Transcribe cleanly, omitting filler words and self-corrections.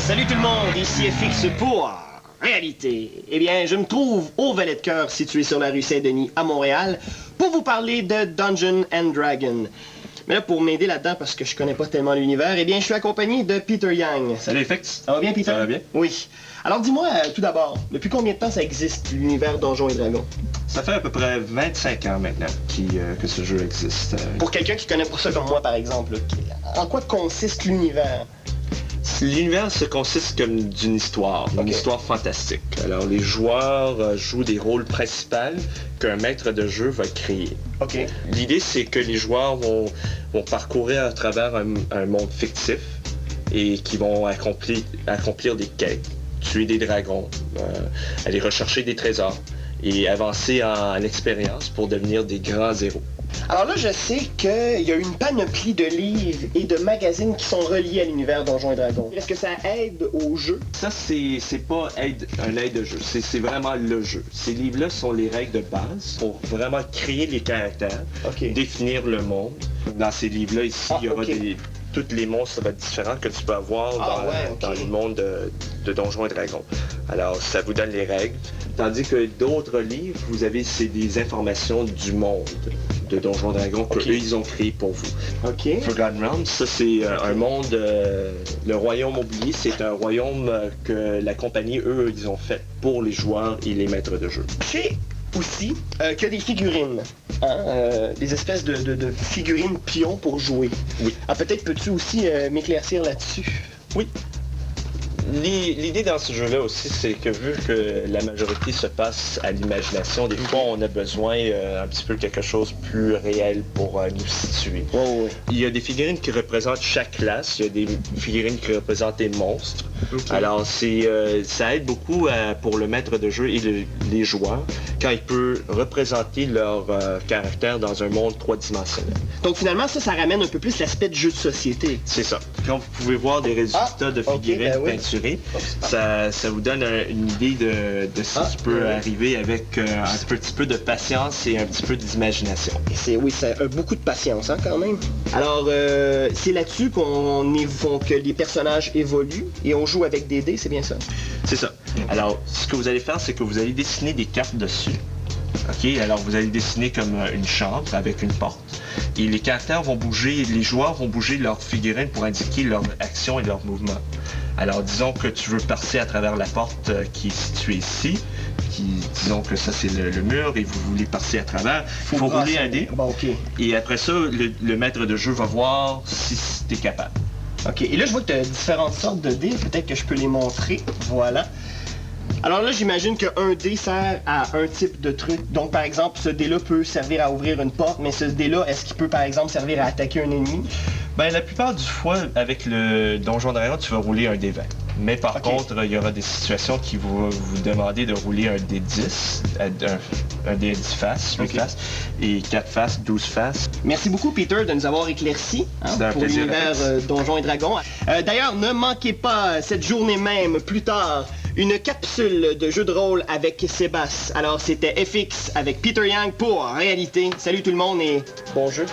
Salut tout le monde, ici FX pour Réalité. Eh bien, je me trouve au Valet de Cœur situé sur la rue Saint-Denis à Montréal pour vous parler de Dungeons & Dragons. Mais là, pour m'aider là-dedans, parce que je connais pas tellement l'univers, eh bien, je suis accompagné de Peter Young. Salut FX. Ça va bien, Peter? Ça va bien. Oui. Alors dis-moi, tout d'abord, depuis combien de temps ça existe, l'univers Donjons & Dragons? Ça fait à peu près 25 ans maintenant que ce jeu existe. Pour quelqu'un qui connaît pas ça comme moi, par exemple, en quoi consiste l'univers? L'univers se consiste comme d'une histoire, une histoire fantastique. Alors les joueurs jouent des rôles principaux qu'un maître de jeu va créer. L'idée c'est que les joueurs vont parcourir à travers un monde fictif et qui vont accomplir des quêtes, tuer des dragons, aller rechercher des trésors et avancer en expérience pour devenir des grands héros. Alors là, je sais qu'il y a une panoplie de livres et de magazines qui sont reliés à l'univers Donjons & Dragons. Est-ce que ça aide au jeu? Ça, c'est pas un aide de jeu, c'est vraiment le jeu. Ces livres-là sont les règles de base pour vraiment créer les caractères, définir le monde. Dans ces livres-là, ici, il y aura tous les monstres différents que tu peux avoir dans le monde de Donjons & Dragons. Alors, ça vous donne les règles. Tandis que d'autres livres, vous avez des informations du monde de Donjons & Dragons que eux, ils ont créé pour vous. Forgotten Realms, ça c'est un monde, le royaume oublié, c'est un royaume que la compagnie, eux, ils ont fait pour les joueurs et les maîtres de jeu. Je sais aussi qu'il y a des figurines, des espèces de figurines pions pour jouer. Oui. Ah, peut-être peux-tu aussi m'éclaircir là-dessus? Oui. L'idée dans ce jeu-là aussi, c'est que vu que la majorité se passe à l'imagination, des fois on a besoin un petit peu quelque chose de plus réel pour nous situer. Il y a des figurines qui représentent chaque classe, il y a des figurines qui représentent des monstres. Alors ça aide beaucoup pour le maître de jeu et les joueurs quand il peut représenter leur caractère dans un monde 3-dimensionnel. Donc finalement ça ramène un peu plus l'aspect de jeu de société. C'est ça. Quand vous pouvez voir des résultats de figurines peinturées, ça vous donne une idée de si tu peux arriver avec un petit peu de patience et un petit peu d'imagination. Oui, c'est beaucoup de patience quand même. Alors c'est là-dessus que les personnages évoluent et on joue avec des dés, c'est bien ça? C'est ça. Alors ce que vous allez faire, c'est que vous allez dessiner des cartes dessus. Alors vous allez dessiner comme une chambre avec une porte. Et les caractères vont bouger, les joueurs vont bouger leurs figurines pour indiquer leur action et leur mouvement. Alors disons que tu veux passer à travers la porte qui est située ici, disons que ça c'est le mur et vous voulez passer à travers, il faut rouler un dé. Et après ça, le maître de jeu va voir si tu es capable. Et là je vois que tu as différentes sortes de dés, peut-être que je peux les montrer, voilà. Alors là, j'imagine qu'un dé sert à un type de truc. Donc, par exemple, ce dé-là peut servir à ouvrir une porte, mais ce dé-là, est-ce qu'il peut, par exemple, servir à attaquer un ennemi? Ben, la plupart du fois, avec le Donjon Dragon, tu vas rouler un dé 20. Mais par contre, il y aura des situations qui vont vous demander de rouler un dé 10, un dé 10 faces, 8 faces, et 4 faces, 12 faces. Merci beaucoup, Peter, de nous avoir éclairci pour l'univers Donjons & Dragons. D'ailleurs, ne manquez pas cette journée même, plus tard, une capsule de jeu de rôle avec Sébastien. Alors, c'était FX avec Peter Young pour Réalité. Salut tout le monde et bon jeu.